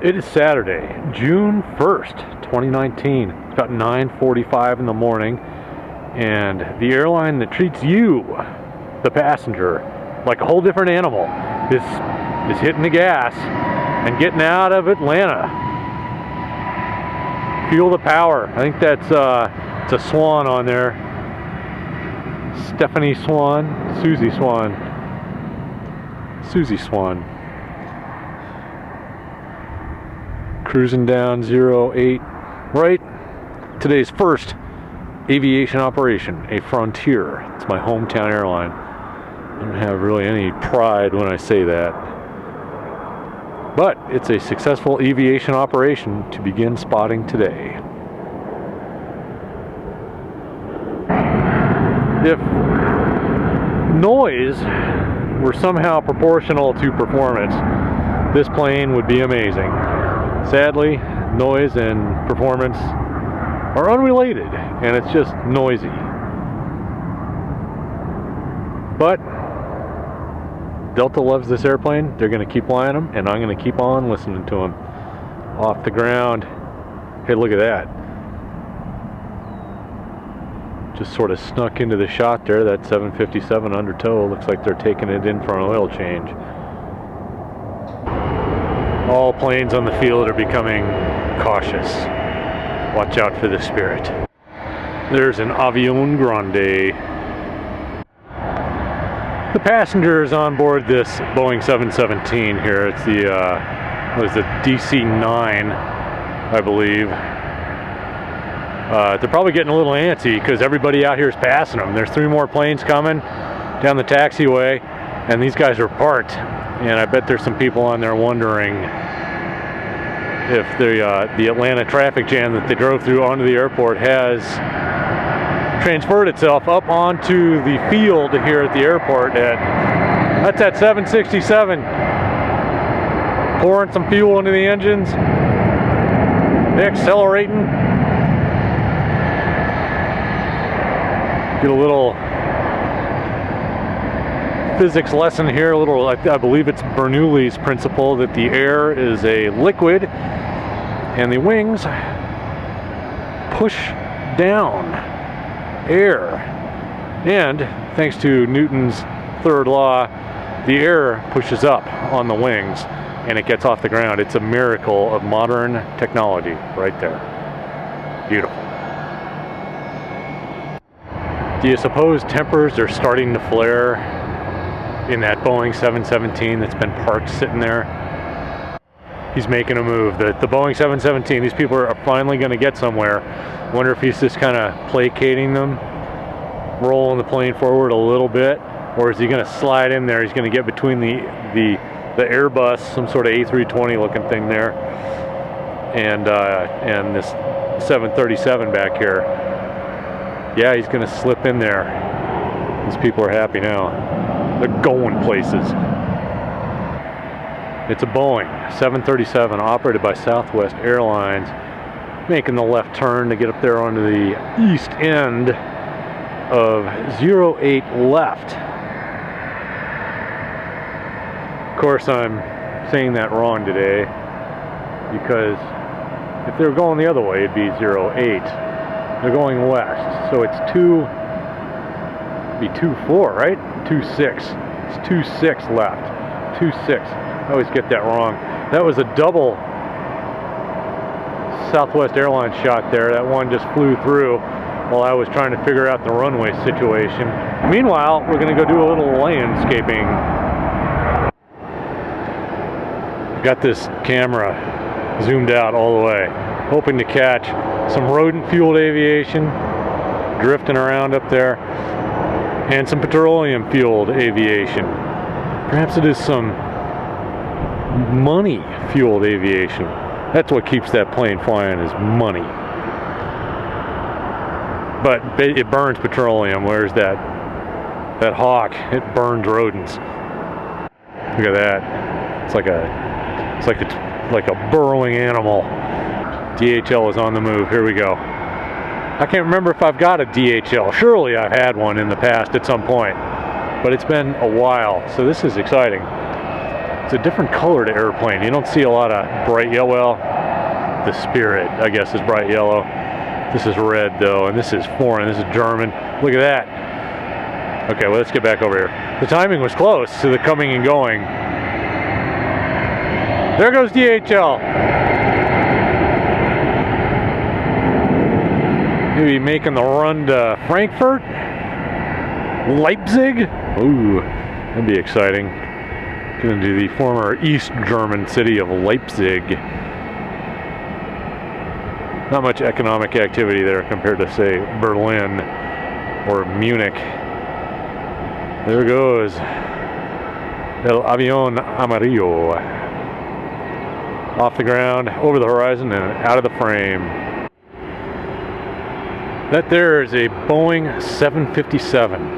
It is Saturday, June 1st, 2019. It's about 9:45 in the morning, and the airline that treats you, the passenger, like a whole different animal is hitting the gas and getting out of Atlanta. Feel the power. I think that's it's a Swan on there. Stephanie Swan, Susie Swan. Susie Swan. Cruising down 08, right? Today's first aviation operation, a Frontier. It's my hometown airline. I don't have really any pride when I say that. But it's a successful aviation operation to begin spotting today. If noise were somehow proportional to performance, this plane would be amazing. Sadly, noise and performance are unrelated, and it's just noisy. But Delta loves this airplane. They're going to keep flying them, and I'm going to keep on listening to them. Off the ground. Hey, look at that. Just sort of snuck into the shot there. That 757 under tow. Looks like they're taking it in for an oil change. All planes on the field are becoming cautious. Watch out for the Spirit. There's an Avion Grande. The passengers on board this Boeing 717 here, it's the, what is it, DC-9, I believe. They're probably getting a little antsy because everybody out here is passing them. There's 3 more planes coming down the taxiway, and these guys are parked. And I bet there's some people on there wondering if the Atlanta traffic jam that they drove through onto the airport has transferred itself up onto the field here at the airport. That's that 767 pouring some fuel into the engines, accelerating. Get a little physics lesson here, I believe it's Bernoulli's principle that the air is a liquid and the wings push down air, and thanks to Newton's third law, the air pushes up on the wings and it gets off the ground. It's a miracle of modern technology right there. Beautiful. Do you suppose tempers are starting to flare in that Boeing 717 that's been parked sitting there? He's making a move. The Boeing 717, these people are finally going to get somewhere. Wonder if he's just kind of placating them, rolling the plane forward a little bit, or is he going to slide in there? He's going to get between the Airbus, some sort of A320 looking thing there, and this 737 back here. Yeah, he's going to slip in there. These people are happy now. They're going places. It's a Boeing 737 operated by Southwest Airlines, making the left turn to get up there onto the east end of 08 left. Of course, I'm saying that wrong today because if they were going the other way, it'd be 08. They're going west, so it's 24, right? 26. It's 26 left. 26. I always get that wrong. That was a double Southwest Airlines shot there. That one just flew through while I was trying to figure out the runway situation. Meanwhile, we're going to go do a little landscaping. Got this camera zoomed out all the way, hoping to catch some rodent-fueled aviation drifting around up there, and some petroleum-fueled aviation. Perhaps it is some money-fueled aviation. That's what keeps that plane flying, is money. But it burns petroleum, whereas that Hawk, it burns rodents. Look at that. It's like a burrowing animal. DHL is on the move. Here we go. I can't remember if I've got a DHL. Surely I've had one in the past at some point, but it's been a while, so this is exciting. It's a different colored airplane. You don't see a lot of bright yellow. Well, the Spirit, I guess, is bright yellow. This is red, though, and this is foreign. This is German. Look at that. Okay, well, let's get back over here. The timing was close to the coming and going. There goes DHL. Maybe making the run to Frankfurt? Leipzig? Ooh, that'd be exciting. Going to the former East German city of Leipzig. Not much economic activity there compared to, say, Berlin or Munich. There goes El Avión Amarillo. Off the ground, over the horizon, and out of the frame. That there is a Boeing 757.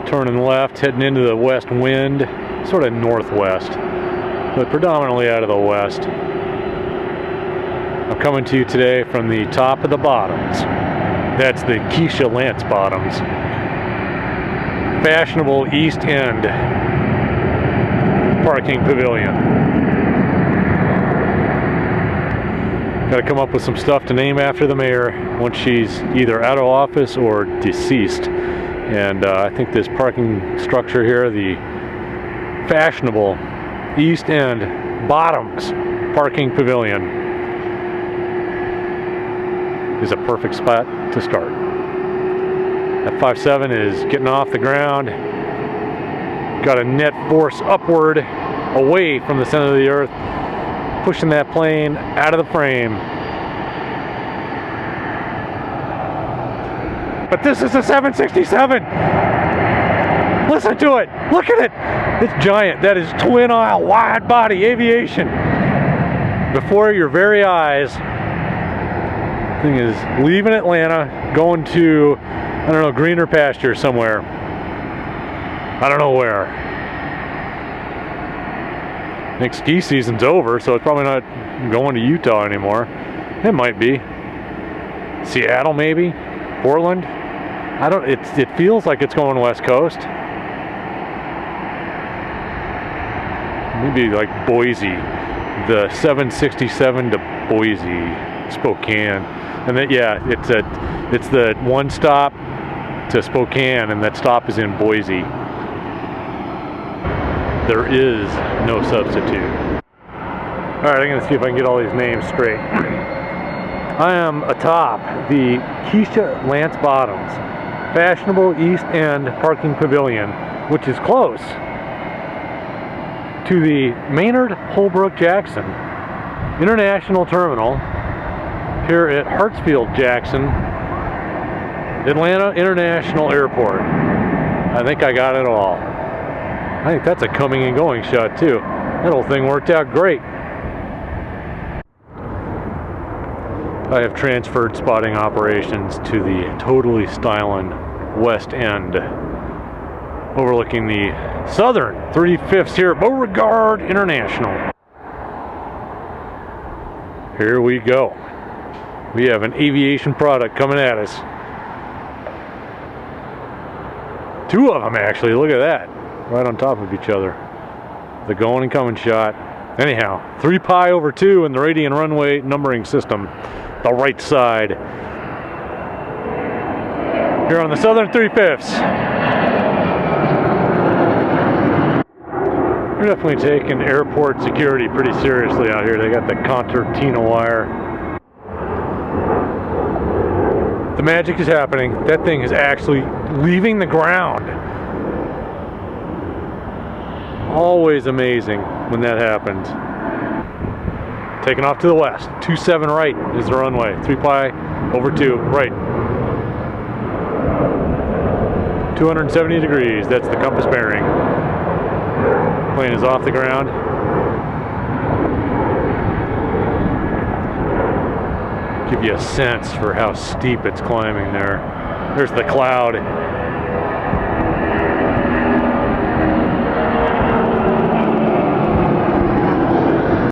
Turning left, heading into the west wind, sort of northwest, but predominantly out of the west. I'm coming to you today from the top of the bottoms. That's the Keisha Lance Bottoms. Fashionable East End parking pavilion. Got to come up with some stuff to name after the mayor once she's either out of office or deceased. And I think this parking structure here, the fashionable East End Bottoms Parking Pavilion, is a perfect spot to start. That 5.7 is getting off the ground. Got a net force upward, away from the center of the earth, pushing that plane out of the frame. But this is a 767. Listen to it. Look at it. It's giant. That is twin aisle, wide body aviation. Before your very eyes. Thing is leaving Atlanta, going to, I don't know, greener pasture somewhere. I don't know where. I think ski season's over, so it's probably not going to Utah anymore. It might be. Seattle, maybe. Portland. I don't. It feels like it's going West Coast. Maybe like Boise. The 767 to Boise, Spokane, and then yeah, it's the one stop to Spokane, and that stop is in Boise. There is no substitute. All right, I'm gonna see if I can get all these names straight. I am atop the Keisha Lance Bottoms Fashionable East End Parking Pavilion, which is close to the Maynard Holbrook Jackson International Terminal here at Hartsfield Jackson Atlanta International Airport. I think I got it all. I think that's a coming and going shot too. That whole thing worked out great. I have transferred spotting operations to the totally styling West End, overlooking the southern 35th here at Beauregard International. Here we go. We have an aviation product coming at us. Two of them actually, look at that. Right on top of each other. The going and coming shot. Anyhow, 3 pi over 2 in the radian runway numbering system. The right side. Here on the southern 3/5. We're definitely taking airport security pretty seriously out here. They got the Concertina wire. The magic is happening. That thing is actually leaving the ground. Always amazing when that happens. Taking off to the west. 27 right is the runway. 3 pi over 2 right. 270 degrees. That's the compass bearing. Plane is off the ground. Give you a sense for how steep it's climbing there. There's the cloud